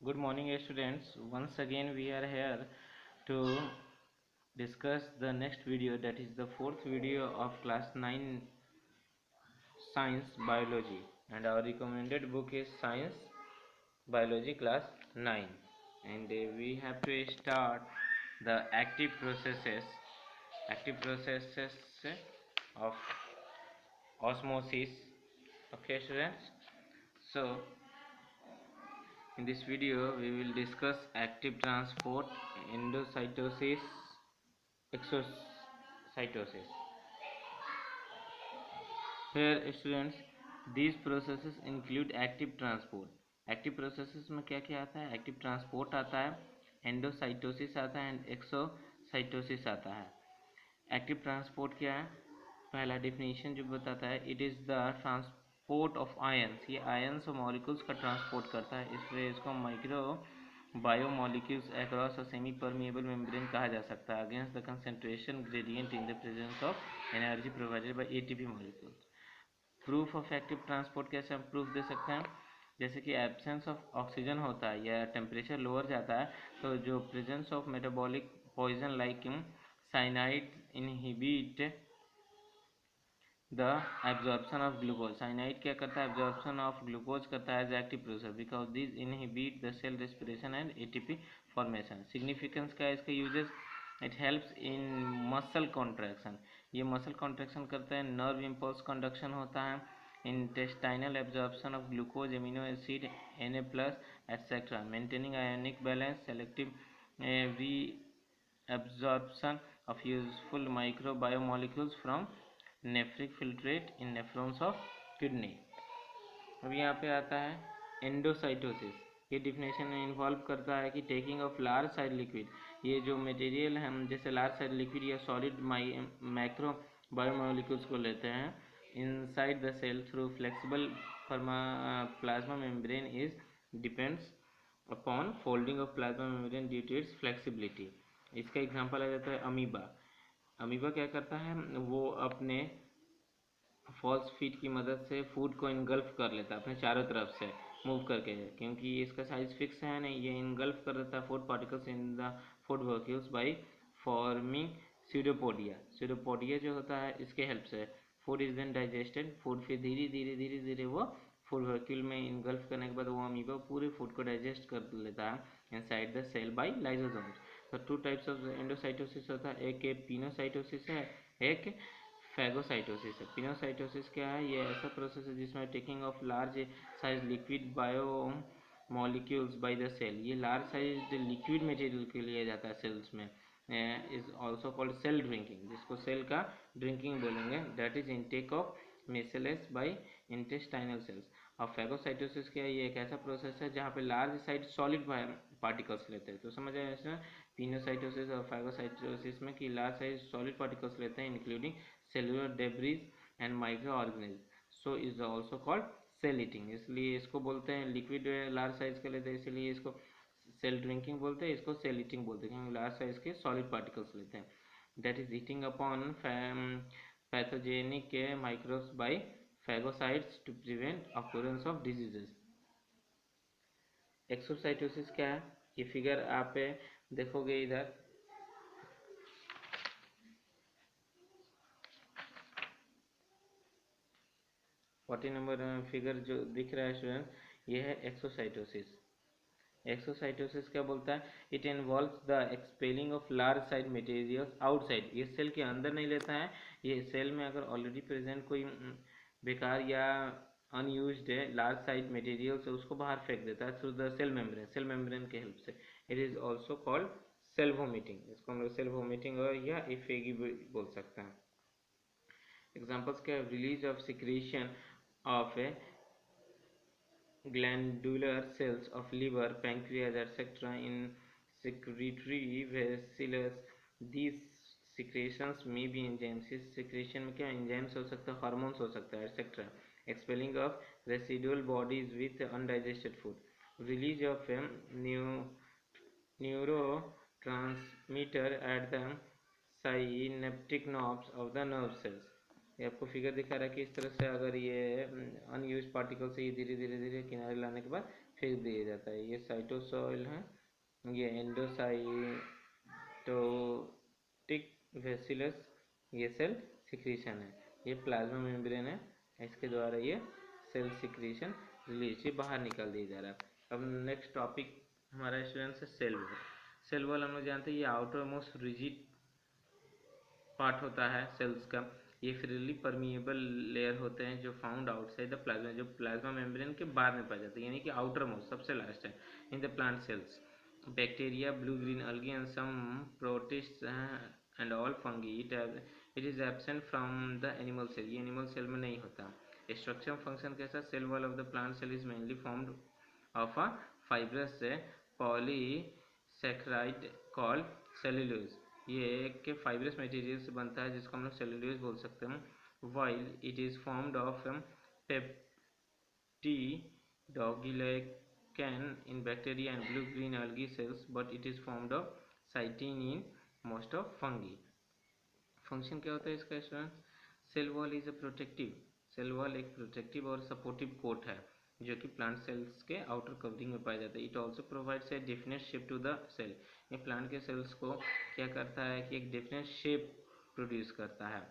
Good morning, students. Once again, we are here to discuss the next video, that is the fourth video of class 9 science biology, and our recommended book is Science Biology class 9. And we have to start the active processes of osmosis. Okay, students. So in this video, we will discuss active transport, endocytosis, exocytosis. Here, students, these processes include active transport. Active processes में क्या क्या आता है? Active transport आता है, endocytosis आता है and exocytosis आता है। एक्टिव ट्रांसपोर्ट क्या है? पहला डेफिनेशन जो बताता है, it is the transport of ions. ये आयंस और मॉलिक्यूल्स का ट्रांसपोर्ट करता है, इसलिए इसको micro biomolecules across a semi permeable membrane कहा जा सकता है against the concentration gradient in the presence of energy provided by ATP molecules. Proof of active transport कैसे हम प्रूफ दे सकते हैं? जैसे कि एब्सेंस ऑफ ऑक्सीजन होता है या टेम्परेचर लोअर जाता है, तो जो presence of metabolic poison like cyanide inhibit the absorption of glucose. Cyanide क्या करता है? एब्जॉर्प्शन ऑफ ग्लूकोज करता है as active process because this inhibit the cell respiration and ATP formation. Significance क्या है इसके uses? It helps in muscle contraction, ये muscle contraction करते हैं। नर्व इम्पल्स कंडक्शन होता है। Intestinal absorption of glucose, amino acid, Na plus etcetera. Maintaining ionic balance, selective री absorption of useful microbiomolecules from nephric filtrate in nephrons of kidney। अब यहाँ पे आता है एंडोसाइटोसिस। ये डिफिनेशन में इन्वॉल्व करता है कि taking of large size liquid, ये जो मटेरियल हम जैसे लार्ज साइज लिक्विड या सॉलिड माइक्रो बायोमोलिक्यूल्स को लेते हैं inside the cell through flexible plasma membrane is depends upon folding of plasma membrane due to its flexibility. इसका एग्जांपल आ जाता है अमीबा। अमीबा क्या करता है? वो अपने फॉल्स फीट की मदद से फूड को इनगल्फ कर लेता है अपने चारों तरफ से मूव करके, क्योंकि इसका साइज फिक्स है नहीं, ये इनगल्फ कर देता है food particles in the food vacuoles by forming pseudopodia. Pseudopodia जो होता है इसके हेल्प से food is then digested. Food फिर धीरे धीरे धीरे धीरे वो फूड वॉक्यूल में इनगल्फ करने के बाद वो अमीबा पूरे फूड को डाइजेस्ट कर लेता है inside the cell by lysosomes. तो टू टाइप्स ऑफ एंडोसाइटोसिस होता है, एक पिनोसाइटोसिस है, एक फैगोसाइटोसिस है। पिनोसाइटोसिस क्या है? ये ऐसा प्रोसेस है जिसमें taking of large size liquid bio molecules by the cell. ये लार्ज साइज लिक्विड मटेरियल के लिए जाता है सेल्स में, is also called cell drinking, जिसको सेल का ड्रिंकिंग बोलेंगे। That is intake of micelles by intestinal cells. और फैगोसाइटोसिस क्या है? ये एक ऐसा प्रोसेस है जहाँ पे लार्ज साइज सॉलिड पार्टिकल्स लेते हैं। तो समझ आया इसमें पिनोसाइटोसिस और फैगोसाइटोसिस में कि लार्ज साइज सॉलिड पार्टिकल्स लेते हैं including cellular debris and microorganisms, so is also called cell eating। इसलिए इसको बोलते हैं लिक्विड लार्ज साइज के लेते हैं, इसलिए इसको सेल ड्रिंकिंग बोलते हैं, इसको सेल ईटिंग बोलते हैं क्योंकि लार्ज साइज के सॉलिड पार्टिकल्स लेते हैं। That is eating upon pathogenic microbes by phagocytes to prevent occurrence of diseases. Exocytosis क्या है? ये फिगर आप देखोगे इधर 40 नंबर फिगर जो दिख रहा है स्टूडेंट, ये है एक्सोसाइटोसिस। एक्सोसाइटोसिस क्या बोलता है? It involves the expelling of large size materials outside. ये सेल के अंदर नहीं लेता है, ये सेल में अगर ऑलरेडी प्रेजेंट कोई बेकार या अनयूज्ड है लार्ज साइज मटेरियल से उसको बाहर फेंक देता है थ्रू द सेल मेम्ब्रेन के हेल्प से। It is also called cell vomiting, इसको हम लोग सेल वोमिटिंग और या इफेगी बोल सकते हैं। एग्जाम्पल्स क्या? Release of secretion of glandular cells of liver, pancreas, etc. in secretory vessels. These secretions may be enzymes। इस secretion में क्या enzymes हो सकता है, hormones हो सकता है, etc. Expelling of residual bodies with undigested food. Release of neurotransmitter at the synaptic knobs of the nerve cells। ये आपको फिगर दिखा रहा है कि इस तरह से अगर ये अनयूज पार्टिकल से ये धीरे धीरे धीरे किनारे लाने के बाद फेंक दिया जाता है। ये साइटोसॉइल है, ये एंडोसाइटोटिक वेसिलस, ये सेल सिक्रीशन है, ये प्लाज्मा मेम्ब्रेन है, इसके द्वारा ये सेल सिक्रीशन रिलीज ये बाहर निकाल दिया जा रहा है। अब नेक्स्ट टॉपिक हमारा स्टूडेंट्स है सेल वॉल। सेल वॉल हम लोग जानते हैं ये आउटर मोस्ट रिजिड पार्ट होता है सेल्स का। ये फ्रीली परमिएबल लेयर होते हैं जो फाउंड आउटसाइड द प्लाज्मा, जो प्लाज्मा मेम्ब्रेन के बाद में पाए जाते हैं, यानी कि आउटर मोस्ट सबसे लास्ट है in the plant cells. Bacteria, blue green algae and some protist and all fungi, it is absent from the animal cell, ये एनिमल सेल में नहीं होता। स्ट्रक्चर फंक्शन कैसा, cell wall of the plant cell is mainly formed of a fibrous polysaccharide called cellulose, ये एक fibrous material से बनता है जिसको हम लोग सेल्यूलोज बोल सकते हैं। While it is formed of peptidoglycan in bacteria and blue green algae cells, but it is formed of cytin in most of fungi। Function क्या होता है इसका student, cell wall is a protective, cell wall एक protective और supportive coat है जो कि plant cells के आउटर कवरिंग में पाया जाता है। It also provides a definite shape to the cell, ये प्लांट के सेल्स को क्या करता है कि एक डेफिनेट शेप प्रोड्यूस करता है।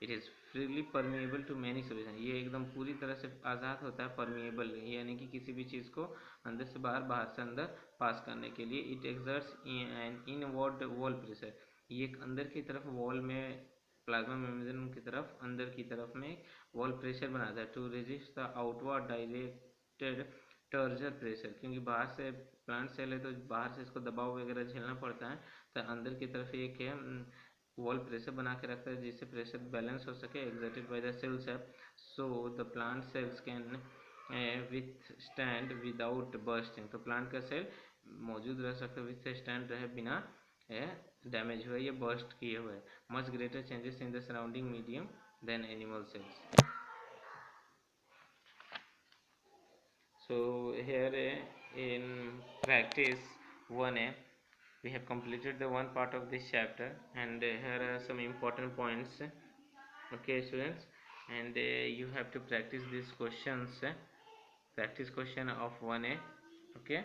It is freely permeable to many solution, ये एकदम पूरी तरह से आज़ाद होता है, परमिएबल यानी कि किसी भी चीज़ को अंदर से बाहर, बाहर से अंदर पास करने के लिए। It exerts an inward wall pressure, ये एक अंदर की तरफ वॉल में, प्लाज्मा मेम्ब्रेन की तरफ अंदर की तरफ में वॉल प्रेशर बनाता है to resist the outward directed turgor pressure, क्योंकि बाहर से प्लांट सेल है तो बाहर से इसको दबाव वगैरह झेलना पड़ता है, तो अंदर की तरफ एक है वॉल प्रेशर बना के रखता है जिससे प्रेशर बैलेंस हो सके एक्सर्टेड बाय द सेल्स है, so the plant cells can withstand without bursting, तो प्लांट का सेल मौजूद रह सकता है विथस्टैंड रहे बिना डैमेज हुए या बर्स्ट किए हुए। Much greater changes in the surrounding medium than animal cells. So here in practice 1a we have completed the one part of this chapter, and here are some important points, okay students, and you have to practice these questions, practice question of 1a, okay।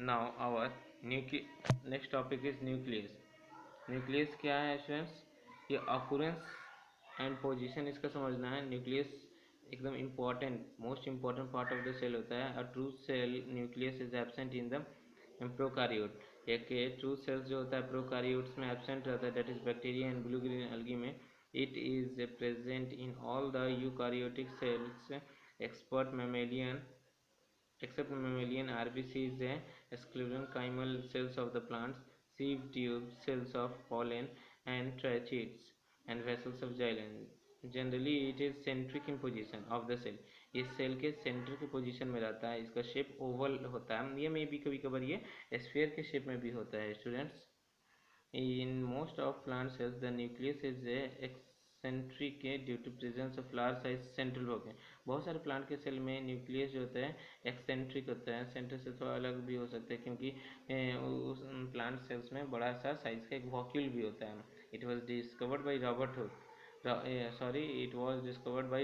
Now our next topic is nucleus। Nucleus क्या है students, ये ऑकुरेंस and position इसका समझना है। Nucleus एकदम important, most important part of the cell होता है। A true cell nucleus is absent in the prokaryote, एक ट्रू सेल्स जो होता है प्रोकारियोट्स में एब्सेंट रहता है, that is bacteria and blue green algae में। It is present in all the eukaryotic cells except mammalian except mammalian RBCs, sclerenchymal cells of the plants, sieve tubes, cells of pollen and tracheids, and vessels of xylem। Generally it is centric in position of the cell, ये cell के centre के position में रहता है, इसका shape Oval होता है, ये में भी कभी कभार ये स्फीयर के शेप में भी होता है students. In most of plant cells, the nucleus is eccentric due to presence of large size central organ। बहुत सारे प्लांट के सेल में न्यूक्लियस जो होता है एक्सेंट्रिक होता है, सेंटर से थोड़ा अलग भी हो सकता है, क्योंकि उस प्लांट सेल्स में बड़ा सा साइज का एक वॉक्यूल भी होता है। It was discovered by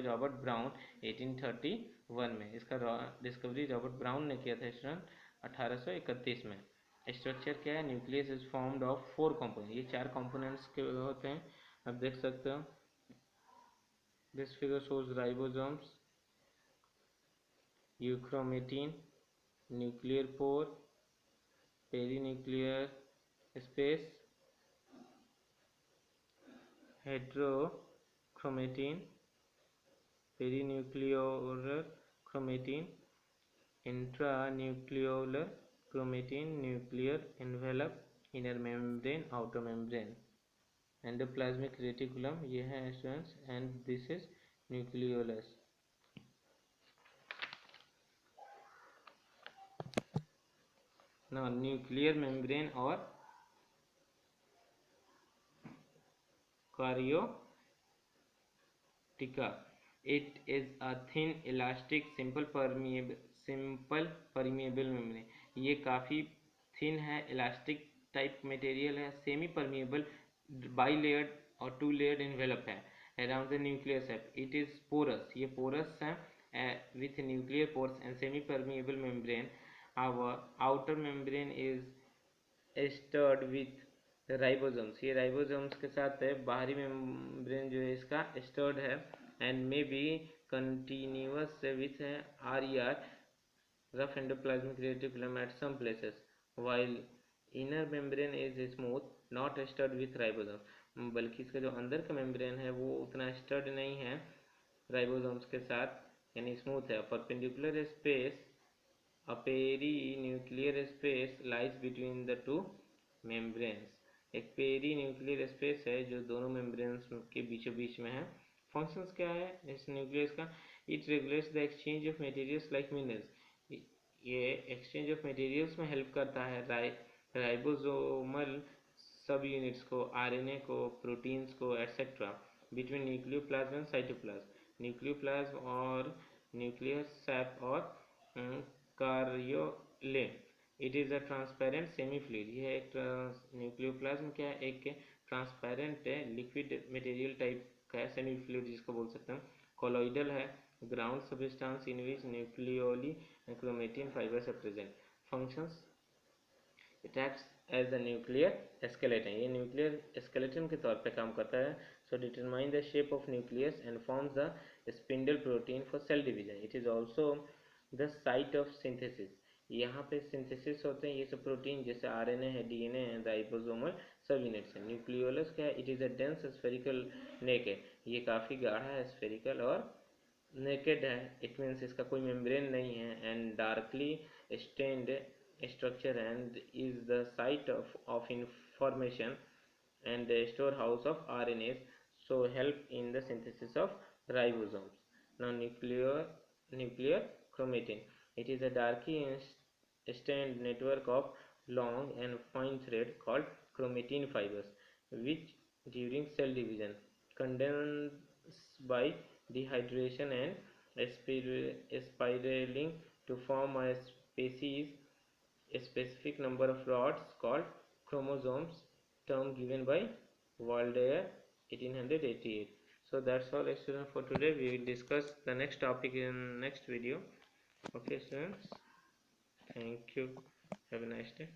Robert brown 1831 में, इसका डिस्कवरी रॉबर्ट ब्राउन ने किया था स्टूडेंट 1831 में। स्ट्रक्चर क्या है, nucleus is formed of 4 component, ये 4 कंपोनेंट्स के होते हैं, आप देख सकते हो। This figure shows ribosomes, euchromatin, nuclear pore, perinuclear space, heterochromatin, perinucleolar chromatin, intranucleolar chromatin, nuclear envelope, inner membrane, outer membrane, endoplasmic reticulum, ये है students, and this is nucleolus. Now nuclear membrane और कार्योटिका, it is a thin elastic simple permeable membrane, ये काफ़ी thin है, elastic type material है, semi permeable bilayered और two layered envelope है around the nucleus है. It is porous, ये porous है with nuclear pores and semi permeable membrane. Our outer membrane is stirred with ribosomes, ये ribosomes के साथ है. बाहरी membrane जो है इसका stirred है and may be continuous with RER, rough endoplasmic reticulum at some places, while inner membrane is smooth, not stirred with ribosomes. बल्कि इसका जो अंदर का membrane है वो उतना stirred नहीं है ribosomes के साथ, यानी smooth है. Perpendicular space, a perinuclear space lies between the two membranes. एक perinuclear space है जो दोनों membranes के बीचों बीच में है. Functions क्या है इस nucleus का? It regulates the exchange of materials like minerals. ये exchange of materials में help करता है राइबोसोमल सब यूनिट्स को, आरएनए को, प्रोटीन्स को etcetera between nucleoplasm and cytoplasm. Nucleoplasm और न्यूक्लियस सैप और karyolymph. It is a transparent semi fluid. यह एक न्यूक्लियोप्लाज्म क्या है, एक ट्रांसपेरेंट लिक्विड मटेरियल टाइप का है, सेमी फ्लूइड जिसको बोल सकते हैं. कोलॉइडल है, ground substance in which nucleoli and chromatin fibres are present. Functions, it acts as the nuclear skeleton. ये न्यूक्लियर स्केलेटन के तौर पे काम करता है. So determine the shape of nucleus and forms the spindle protein for cell division. It is also the site of synthesis. यहाँ पे synthesis होते हैं ये सब प्रोटीन, जैसे आरएनए है, डीएनए है, राइबोसोमल सब यूनिट्स है. न्यूक्लियोलस क्या है, it is a dense spherical neck है. ये काफ़ी गाढ़ा है, स्फेरिकल और नेकेड है. इट मीन्स इसका कोई मेम्ब्रेन नहीं है. And darkly stained structure and is the site of information and the storehouse of RNAs, so help in the synthesis of ribosomes. Now nuclear chromatin. It is a darky stained network of long and fine thread called chromatin fibers, which during cell division condense by dehydration and spiraling to form a specific number of rods called chromosomes, term given by Waldeyer 1888. So that's all students for today. We will discuss the next topic in next video. Okay students, thank you, have a nice day.